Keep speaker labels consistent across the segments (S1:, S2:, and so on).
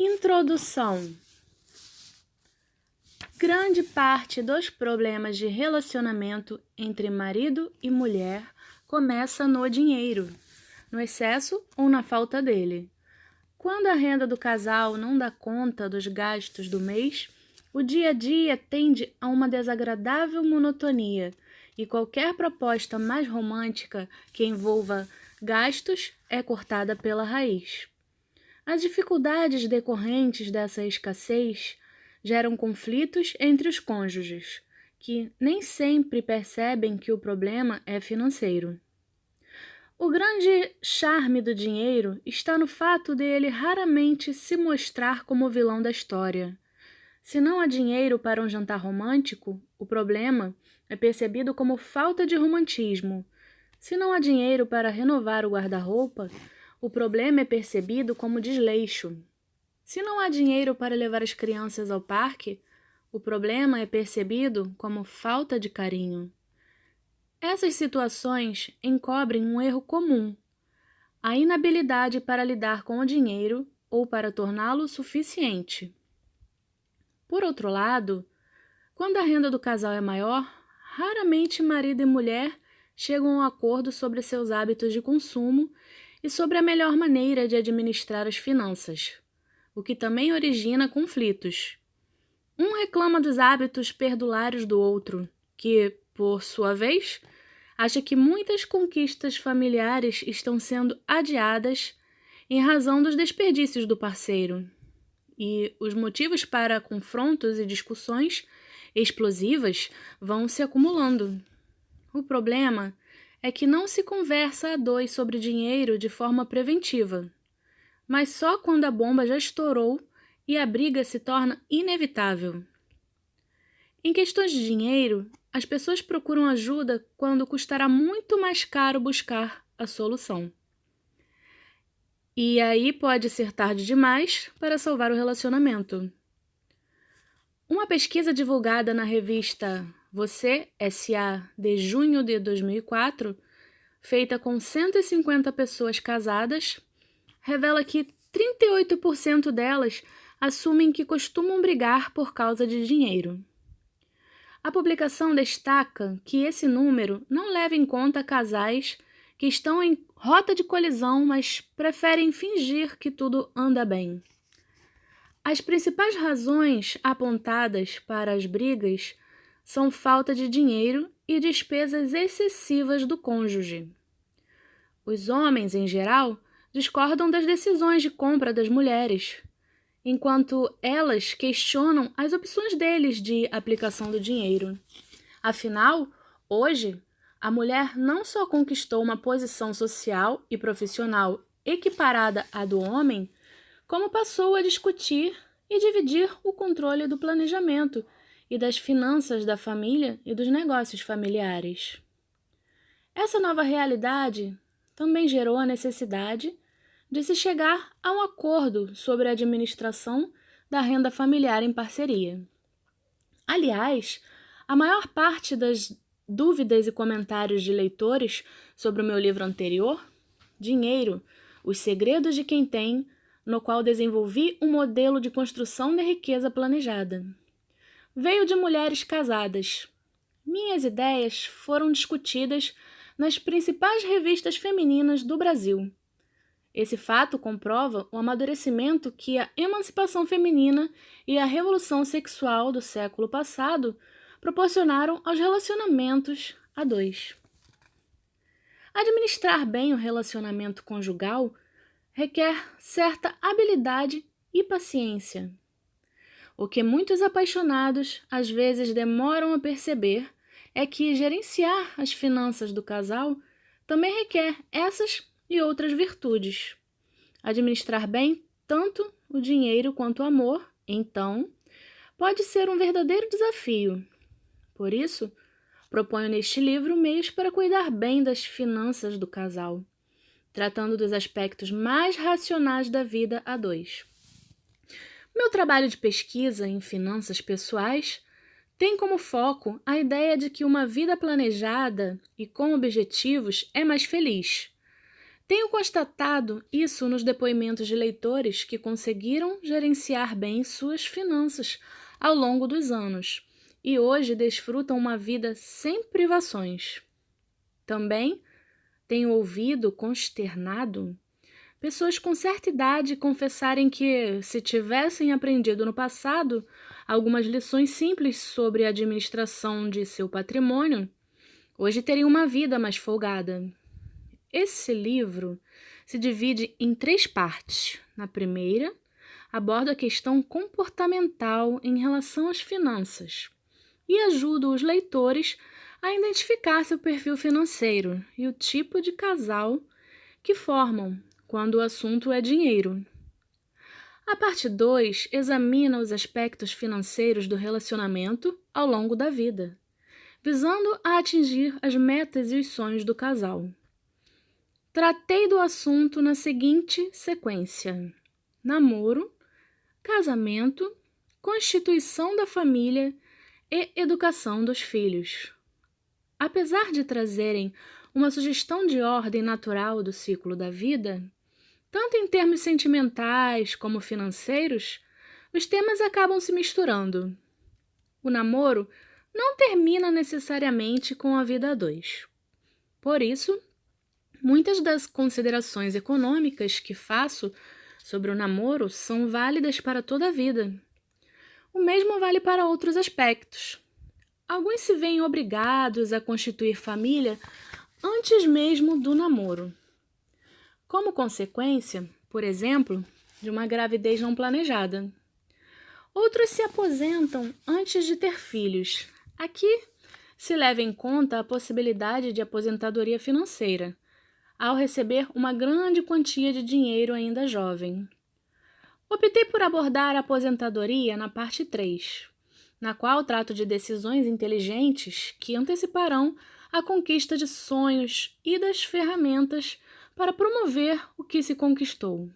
S1: Introdução. Grande parte dos problemas de relacionamento entre marido e mulher começa no dinheiro, no excesso ou na falta dele. Quando a renda do casal não dá conta dos gastos do mês, o dia a dia tende a uma desagradável monotonia e qualquer proposta mais romântica que envolva gastos é cortada pela raiz. As dificuldades decorrentes dessa escassez geram conflitos entre os cônjuges, que nem sempre percebem que o problema é financeiro. O grande charme do dinheiro está no fato de ele raramente se mostrar como o vilão da história. Se não há dinheiro para um jantar romântico, o problema é percebido como falta de romantismo. Se não há dinheiro para renovar o guarda-roupa, o problema é percebido como desleixo. Se não há dinheiro para levar as crianças ao parque, o problema é percebido como falta de carinho. Essas situações encobrem um erro comum: a inabilidade para lidar com o dinheiro ou para torná-lo suficiente. Por outro lado, quando a renda do casal é maior, raramente marido e mulher chegam a um acordo sobre seus hábitos de consumo e sobre a melhor maneira de administrar as finanças, o que também origina conflitos. Um reclama dos hábitos perdulários do outro, que, por sua vez, acha que muitas conquistas familiares estão sendo adiadas em razão dos desperdícios do parceiro. E os motivos para confrontos e discussões explosivas vão se acumulando. O problema é que não se conversa a dois sobre dinheiro de forma preventiva, mas só quando a bomba já estourou e a briga se torna inevitável. Em questões de dinheiro, as pessoas procuram ajuda quando custará muito mais caro buscar a solução. E aí pode ser tarde demais para salvar o relacionamento. Uma pesquisa divulgada na revista Você S.A. de junho de 2004, feita com 150 pessoas casadas, revela que 38% delas assumem que costumam brigar por causa de dinheiro. A publicação destaca que esse número não leva em conta casais que estão em rota de colisão, mas preferem fingir que tudo anda bem. As principais razões apontadas para as brigas são falta de dinheiro e despesas excessivas do cônjuge. Os homens, em geral, discordam das decisões de compra das mulheres, enquanto elas questionam as opções deles de aplicação do dinheiro. Afinal, hoje, a mulher não só conquistou uma posição social e profissional equiparada à do homem, como passou a discutir e dividir o controle do planejamento e das finanças da família e dos negócios familiares. Essa nova realidade também gerou a necessidade de se chegar a um acordo sobre a administração da renda familiar em parceria. Aliás, a maior parte das dúvidas e comentários de leitores sobre o meu livro anterior, Dinheiro, Os Segredos de Quem Tem, no qual desenvolvi um modelo de construção de riqueza planejada, veio de mulheres casadas. Minhas ideias foram discutidas nas principais revistas femininas do Brasil. Esse fato comprova o amadurecimento que a emancipação feminina e a revolução sexual do século passado proporcionaram aos relacionamentos a dois. Administrar bem o relacionamento conjugal requer certa habilidade e paciência. O que muitos apaixonados às vezes demoram a perceber é que gerenciar as finanças do casal também requer essas e outras virtudes. Administrar bem tanto o dinheiro quanto o amor, então, pode ser um verdadeiro desafio. Por isso, proponho neste livro meios para cuidar bem das finanças do casal, tratando dos aspectos mais racionais da vida a dois. Meu trabalho de pesquisa em finanças pessoais tem como foco a ideia de que uma vida planejada e com objetivos é mais feliz. Tenho constatado isso nos depoimentos de leitores que conseguiram gerenciar bem suas finanças ao longo dos anos e hoje desfrutam uma vida sem privações. Também tenho ouvido consternado pessoas com certa idade confessarem que, se tivessem aprendido no passado algumas lições simples sobre a administração de seu patrimônio, hoje teriam uma vida mais folgada. Esse livro se divide em 3 partes. Na primeira, abordo a questão comportamental em relação às finanças e ajudo os leitores a identificar seu perfil financeiro e o tipo de casal que formam quando o assunto é dinheiro. A parte 2 examina os aspectos financeiros do relacionamento ao longo da vida, visando a atingir as metas e os sonhos do casal. Tratei do assunto na seguinte sequência: namoro, casamento, constituição da família e educação dos filhos. Apesar de trazerem uma sugestão de ordem natural do ciclo da vida, tanto em termos sentimentais como financeiros, os temas acabam se misturando. O namoro não termina necessariamente com a vida a dois. Por isso, muitas das considerações econômicas que faço sobre o namoro são válidas para toda a vida. O mesmo vale para outros aspectos. Alguns se veem obrigados a constituir família antes mesmo do namoro, como consequência, por exemplo, de uma gravidez não planejada. Outros se aposentam antes de ter filhos. Aqui se leva em conta a possibilidade de aposentadoria financeira, ao receber uma grande quantia de dinheiro ainda jovem. Optei por abordar a aposentadoria na parte 3, na qual trato de decisões inteligentes que anteciparão a conquista de sonhos e das ferramentas para promover o que se conquistou.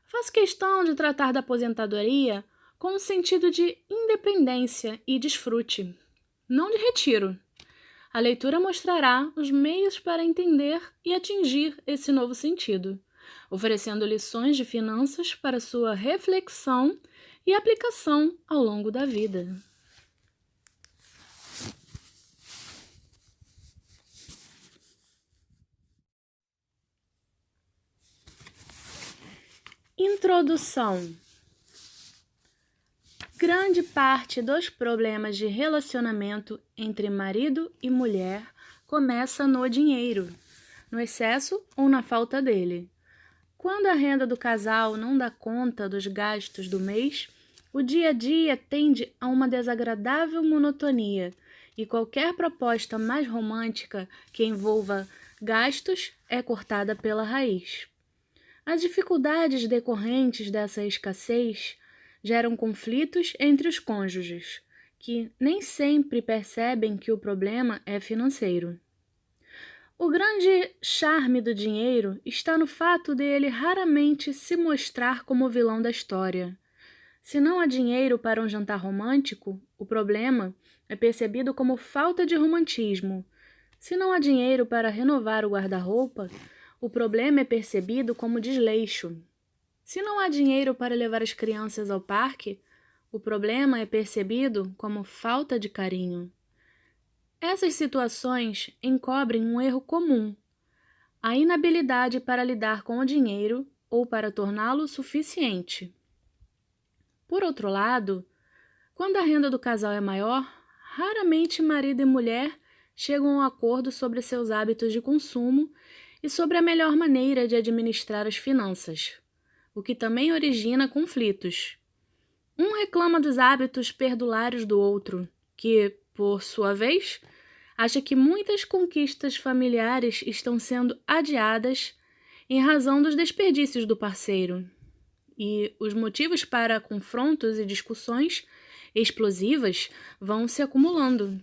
S1: Faço questão de tratar da aposentadoria com um sentido de independência e desfrute, não de retiro. A leitura mostrará os meios para entender e atingir esse novo sentido, oferecendo lições de finanças para sua reflexão e aplicação ao longo da vida. Introdução. Grande parte dos problemas de relacionamento entre marido e mulher começa no dinheiro, no excesso ou na falta dele. Quando a renda do casal não dá conta dos gastos do mês, o dia a dia tende a uma desagradável monotonia e qualquer proposta mais romântica que envolva gastos é cortada pela raiz. As dificuldades decorrentes dessa escassez geram conflitos entre os cônjuges, que nem sempre percebem que o problema é financeiro. O grande charme do dinheiro está no fato dele raramente se mostrar como o vilão da história. Se não há dinheiro para um jantar romântico, o problema é percebido como falta de romantismo. Se não há dinheiro para renovar o guarda-roupa, o problema é percebido como desleixo. Se não há dinheiro para levar as crianças ao parque, o problema é percebido como falta de carinho. Essas situações encobrem um erro comum: a inabilidade para lidar com o dinheiro ou para torná-lo suficiente. Por outro lado, quando a renda do casal é maior, raramente marido e mulher chegam a um acordo sobre seus hábitos de consumo e sobre a melhor maneira de administrar as finanças, o que também origina conflitos. Um reclama dos hábitos perdulários do outro, que, por sua vez, acha que muitas conquistas familiares estão sendo adiadas em razão dos desperdícios do parceiro. E os motivos para confrontos e discussões explosivas vão se acumulando.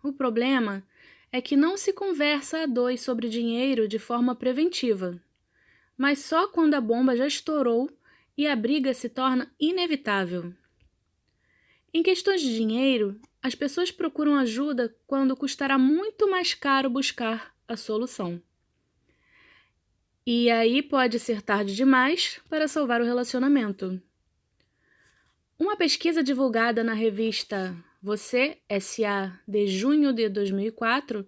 S1: O problema é que não se conversa a dois sobre dinheiro de forma preventiva, mas só quando a bomba já estourou e a briga se torna inevitável. Em questões de dinheiro, as pessoas procuram ajuda quando custará muito mais caro buscar a solução. E aí pode ser tarde demais para salvar o relacionamento. Uma pesquisa divulgada na revista Você S.A. de junho de 2004,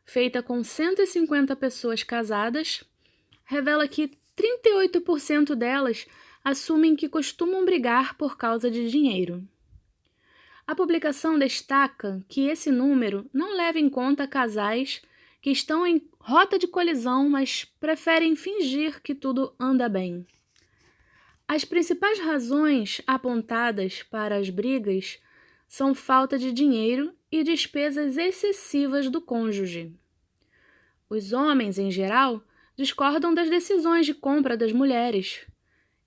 S1: feita com 150 pessoas casadas, revela que 38% delas assumem que costumam brigar por causa de dinheiro. A publicação destaca que esse número não leva em conta casais que estão em rota de colisão, mas preferem fingir que tudo anda bem. As principais razões apontadas para as brigas são falta de dinheiro e despesas excessivas do cônjuge. Os homens, em geral, discordam das decisões de compra das mulheres,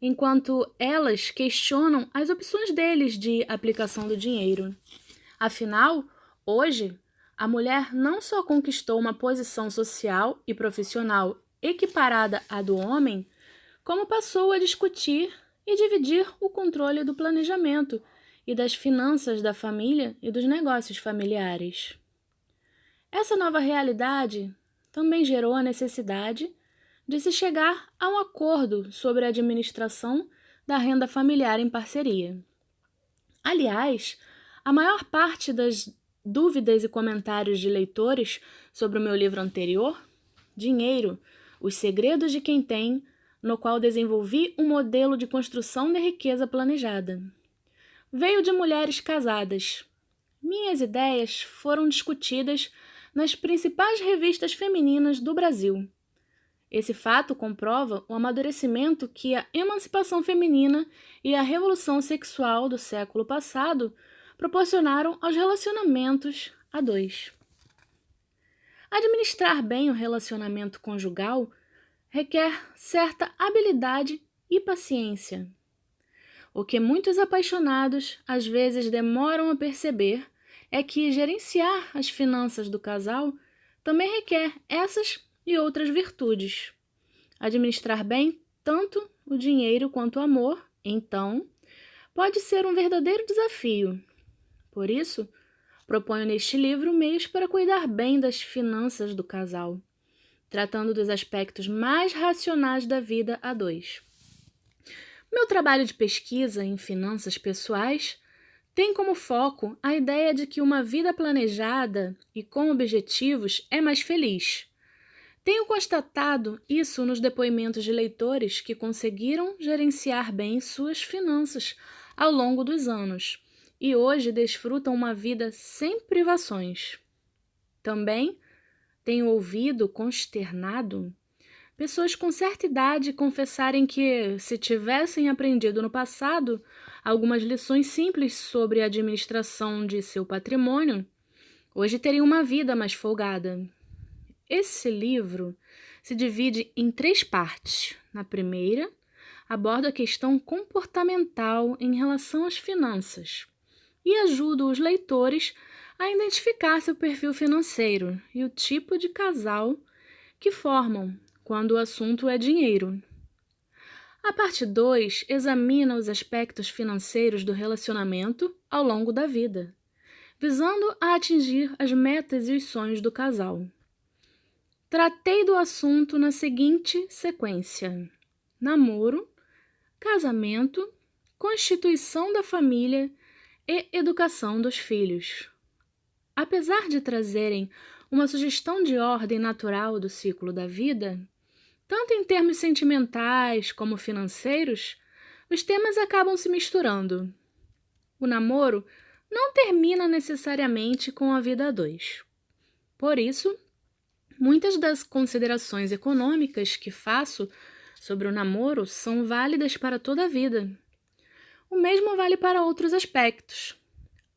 S1: enquanto elas questionam as opções deles de aplicação do dinheiro. Afinal, hoje, a mulher não só conquistou uma posição social e profissional equiparada à do homem, como passou a discutir e dividir o controle do planejamento e das finanças da família e dos negócios familiares. Essa nova realidade também gerou a necessidade de se chegar a um acordo sobre a administração da renda familiar em parceria. Aliás, a maior parte das dúvidas e comentários de leitores sobre o meu livro anterior, Dinheiro, Os Segredos de Quem Tem, no qual desenvolvi um modelo de construção de riqueza planejada, veio de mulheres casadas. Minhas ideias foram discutidas nas principais revistas femininas do Brasil. Esse fato comprova o amadurecimento que a emancipação feminina e a revolução sexual do século passado proporcionaram aos relacionamentos a dois. Administrar bem o relacionamento conjugal requer certa habilidade e paciência. O que muitos apaixonados às vezes demoram a perceber é que gerenciar as finanças do casal também requer essas e outras virtudes. Administrar bem tanto o dinheiro quanto o amor, então, pode ser um verdadeiro desafio. Por isso, proponho neste livro meios para cuidar bem das finanças do casal, tratando dos aspectos mais racionais da vida a dois. Meu trabalho de pesquisa em finanças pessoais tem como foco a ideia de que uma vida planejada e com objetivos é mais feliz. Tenho constatado isso nos depoimentos de leitores que conseguiram gerenciar bem suas finanças ao longo dos anos e hoje desfrutam uma vida sem privações. Também tenho ouvido consternado pessoas com certa idade confessarem que, se tivessem aprendido no passado algumas lições simples sobre a administração de seu patrimônio, hoje teriam uma vida mais folgada. Esse livro se divide em 3 partes. Na primeira, abordo a questão comportamental em relação às finanças e ajudo os leitores a identificar seu perfil financeiro e o tipo de casal que formam quando o assunto é dinheiro. A parte 2 examina os aspectos financeiros do relacionamento ao longo da vida, visando a atingir as metas e os sonhos do casal. Tratei do assunto na seguinte sequência: namoro, casamento, constituição da família e educação dos filhos. Apesar de trazerem uma sugestão de ordem natural do ciclo da vida, tanto em termos sentimentais como financeiros, os temas acabam se misturando. O namoro não termina necessariamente com a vida a dois. Por isso, muitas das considerações econômicas que faço sobre o namoro são válidas para toda a vida. O mesmo vale para outros aspectos.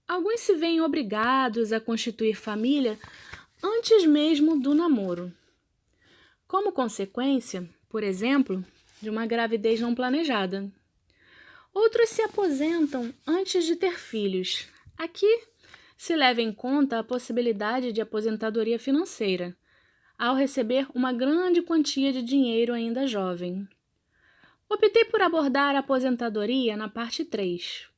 S1: Alguns se veem obrigados a constituir família antes mesmo do namoro, como consequência, por exemplo, de uma gravidez não planejada. Outros se aposentam antes de ter filhos. Aqui se leva em conta a possibilidade de aposentadoria financeira, ao receber uma grande quantia de dinheiro ainda jovem. Optei por abordar a aposentadoria na parte 3.